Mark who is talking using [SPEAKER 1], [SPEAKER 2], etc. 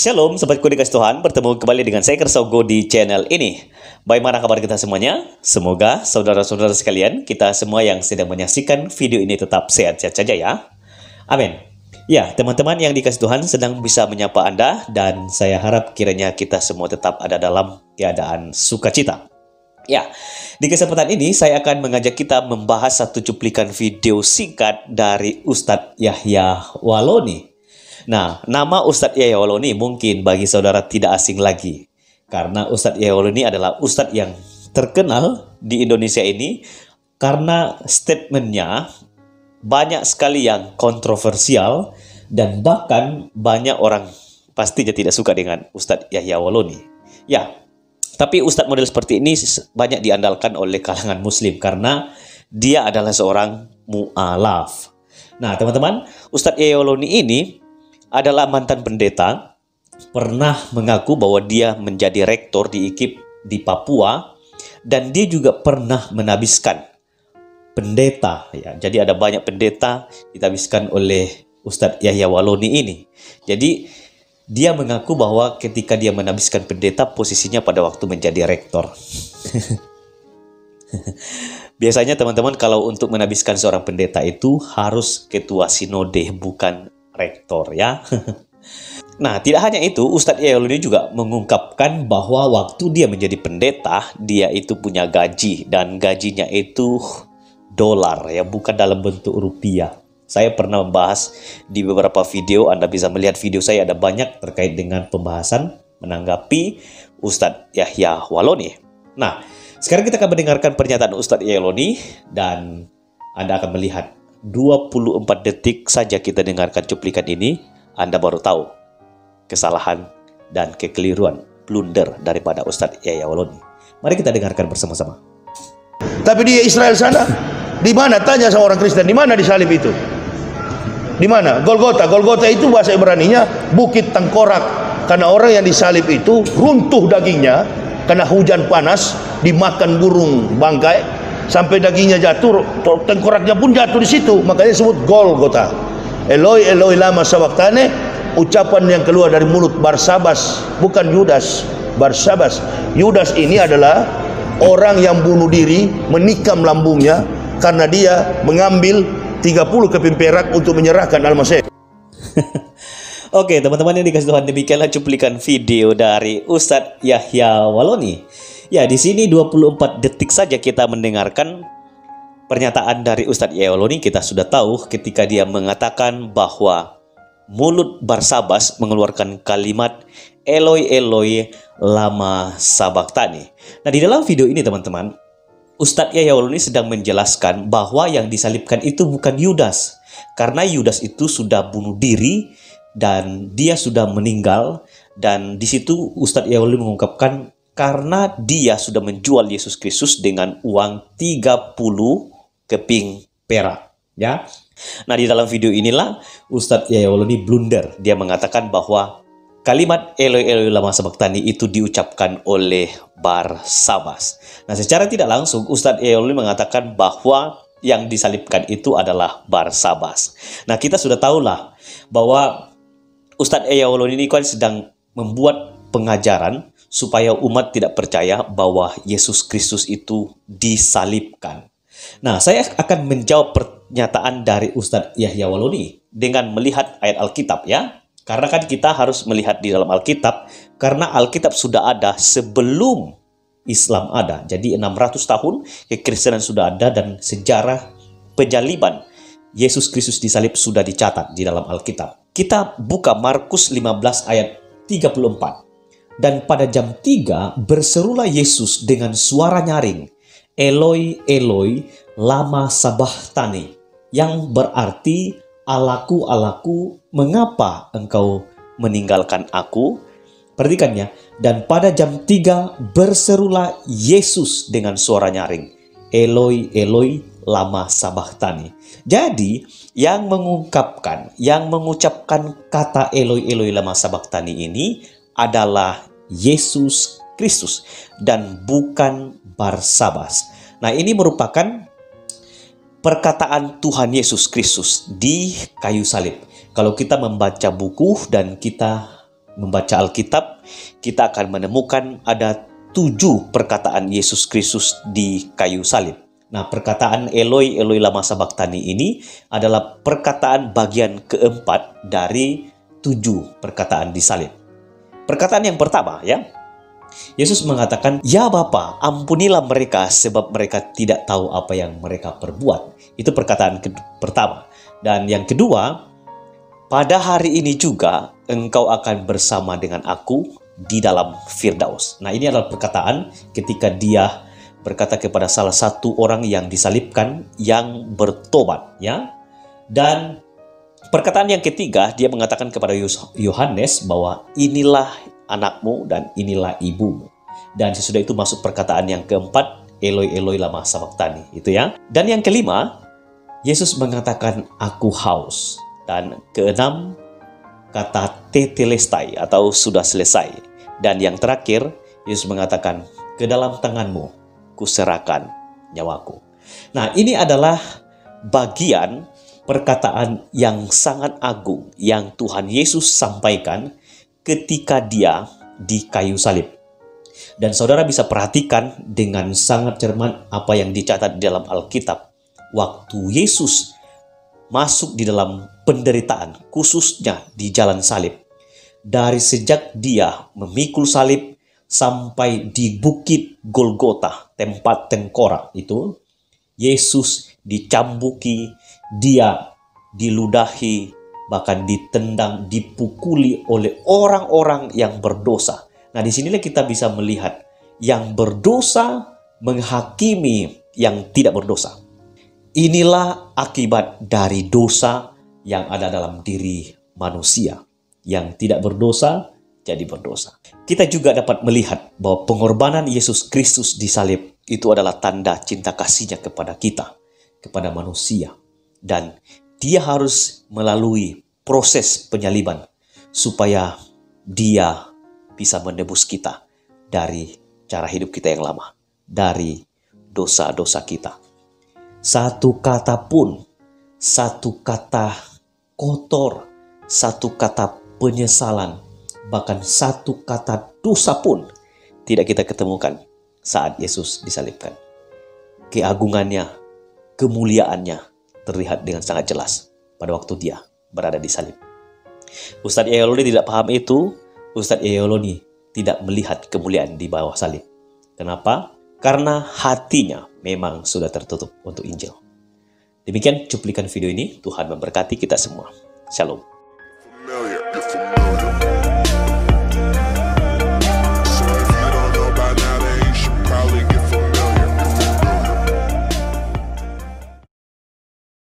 [SPEAKER 1] Shalom Sobat Ku dikasih Tuhan, bertemu kembali dengan saya Kersogo di channel ini. Bagaimana kabar kita semuanya? Semoga saudara-saudara sekalian, kita semua yang sedang menyaksikan video ini tetap sehat-sehat saja ya. Amin. Ya, teman-teman yang dikasih Tuhan sedang bisa menyapa Anda, dan saya harap kiranya kita semua tetap ada dalam keadaan sukacita. Ya, di kesempatan ini saya akan mengajak kita membahas satu cuplikan video singkat dari Ustadz Yahya Waloni. Nah, nama Ustadz Yahya Waloni mungkin bagi saudara tidak asing lagi. Karena Ustadz Yahya Waloni adalah Ustadz yang terkenal di Indonesia ini karena statementnya banyak sekali yang kontroversial dan bahkan banyak orang pastinya tidak suka dengan Ustadz Yahya Waloni. Ya, tapi Ustadz model seperti ini banyak diandalkan oleh kalangan muslim karena dia adalah seorang mu'alaf. Nah, teman-teman, Ustadz Yahya Waloni ini adalah mantan pendeta, pernah mengaku bahwa dia menjadi rektor di IKIP di Papua, dan dia juga pernah menabiskan pendeta. Ya, jadi ada banyak pendeta ditabiskan oleh Ustadz Yahya Waloni ini. Jadi dia mengaku bahwa ketika dia menabiskan pendeta, posisinya pada waktu menjadi rektor. Biasanya teman-teman kalau untuk menabiskan seorang pendeta itu harus ketua sinode, bukan rektor ya. Nah, tidak hanya itu, Ustadz Yahya Waloni juga mengungkapkan bahwa waktu dia menjadi pendeta, dia itu punya gaji, dan gajinya itu dolar ya, bukan dalam bentuk rupiah. Saya pernah membahas di beberapa video, Anda bisa melihat video saya, ada banyak terkait dengan pembahasan menanggapi Ustadz Yahya Waloni. Nah, sekarang kita akan mendengarkan pernyataan Ustadz Yahya Waloni, dan Anda akan melihat 24 detik saja kita dengarkan cuplikan ini, Anda baru tahu kesalahan dan kekeliruan, blunder daripada Ustadz Yahya Waloni. Mari kita dengarkan bersama-sama.
[SPEAKER 2] Tapi di Israel sana, di mana? Tanya sama orang Kristen, di mana disalib itu? Di mana? Golgota. Golgota itu bahasa Ibraninya bukit tengkorak. Karena orang yang disalib itu runtuh dagingnya karena hujan panas, dimakan burung bangkai, sampai dagingnya jatuh, tengkoraknya pun jatuh di situ. Makanya disebut Golgota. Eloi Eloi lama sabachthani, ucapan yang keluar dari mulut Barsabas, bukan Yudas. Barsabas. Yudas ini adalah orang yang bunuh diri, menikam lambungnya karena dia mengambil 30 keping perak untuk menyerahkan Al-Masih.
[SPEAKER 1] Oke, teman-teman yang dikasih Tuhan, demikianlah cuplikan video dari Ustadz Yahya Waloni. Ya, di sini 24 detik saja kita mendengarkan pernyataan dari Ustadz Yahya Waloni. Kita sudah tahu ketika dia mengatakan bahwa mulut Barsabas mengeluarkan kalimat Eloi Eloi lama sabachthani. Nah, di dalam video ini teman-teman, Ustadz Yahya Waloni sedang menjelaskan bahwa yang disalibkan itu bukan Yudas. Karena Yudas itu sudah bunuh diri dan dia sudah meninggal. Dan di situ Ustadz Yahya Waloni mengungkapkan karena dia sudah menjual Yesus Kristus dengan uang 30 keping perak, ya. Nah, di dalam video inilah Ustadz Yahya Waloni blunder. Dia mengatakan bahwa kalimat Eloi Eloi lama sabachthani itu diucapkan oleh Barsabas. Nah, secara tidak langsung Ustadz Yahya Waloni mengatakan bahwa yang disalibkan itu adalah Barsabas. Nah, kita sudah tahulah bahwa Ustadz Yahya Waloni ini kan sedang membuat pengajaran supaya umat tidak percaya bahwa Yesus Kristus itu disalibkan. Nah, saya akan menjawab pernyataan dari Ustadz Yahya Waloni dengan melihat ayat Alkitab ya. Karena kan kita harus melihat di dalam Alkitab, karena Alkitab sudah ada sebelum Islam ada. Jadi 600 tahun kekristenan sudah ada, dan sejarah penyaliban Yesus Kristus disalib sudah dicatat di dalam Alkitab. Kita buka Markus 15 ayat 34. Dan pada jam 3 berserulah Yesus dengan suara nyaring, Eloi Eloi lama sabachthani, yang berarti Allahku Allahku, mengapa engkau meninggalkan aku? Perhatikannya. Dan pada jam 3 berserulah Yesus dengan suara nyaring, Eloi Eloi lama sabachthani. Jadi yang mengungkapkan, yang mengucapkan kata Eloi Eloi lama sabachthani ini adalah Yesus Kristus dan bukan Barsabas. Nah, ini merupakan perkataan Tuhan Yesus Kristus di kayu salib. Kalau kita membaca buku dan kita membaca Alkitab, kita akan menemukan ada 7 perkataan Yesus Kristus di kayu salib. Nah, perkataan Eloi, Eloi lama sabachthani ini adalah perkataan bagian keempat dari 7 perkataan di salib. Perkataan yang pertama, ya, Yesus mengatakan, "Ya Bapa, ampunilah mereka sebab mereka tidak tahu apa yang mereka perbuat." Itu perkataan pertama. Dan yang kedua, "Pada hari ini juga engkau akan bersama dengan aku di dalam Firdaus." Nah, ini adalah perkataan ketika dia berkata kepada salah satu orang yang disalibkan yang bertobat, ya. Dan perkataan yang ketiga, dia mengatakan kepada Yohanes bahwa inilah anakmu dan inilah ibumu. Dan sesudah itu masuk perkataan yang keempat, Eloi Eloi lama sabachthani, itu ya. Dan yang kelima, Yesus mengatakan aku haus. Dan keenam, kata tetelestai atau sudah selesai. Dan yang terakhir, Yesus mengatakan ke dalam tanganmu kuserahkan nyawaku. Nah, ini adalah bagian perkataan yang sangat agung yang Tuhan Yesus sampaikan ketika dia di kayu salib. Dan saudara bisa perhatikan dengan sangat cermat apa yang dicatat di dalam Alkitab. Waktu Yesus masuk di dalam penderitaan, khususnya di jalan salib. Dari sejak dia memikul salib sampai di bukit Golgota, tempat tengkorak itu, Yesus dicambuki, dia diludahi, bahkan ditendang, dipukuli oleh orang-orang yang berdosa. Nah, disinilah kita bisa melihat yang berdosa menghakimi yang tidak berdosa. Inilah akibat dari dosa yang ada dalam diri manusia. Yang tidak berdosa jadi berdosa. Kita juga dapat melihat bahwa pengorbanan Yesus Kristus di salib itu adalah tanda cinta kasihnya kepada kita, kepada manusia. Dan dia harus melalui proses penyaliban supaya dia bisa menebus kita dari cara hidup kita yang lama, dari dosa-dosa kita. Satu kata pun, satu kata kotor, satu kata penyesalan, bahkan satu kata dosa pun tidak kita ketemukan saat Yesus disalibkan. Keagungannya, kemuliaannya terlihat dengan sangat jelas pada waktu dia berada di salib. Ustadz Yayaloni tidak paham itu. Ustadz Yayaloni tidak melihat kemuliaan di bawah salib. Kenapa? Karena hatinya memang sudah tertutup untuk Injil. Demikian cuplikan video ini. Tuhan memberkati kita semua. Shalom.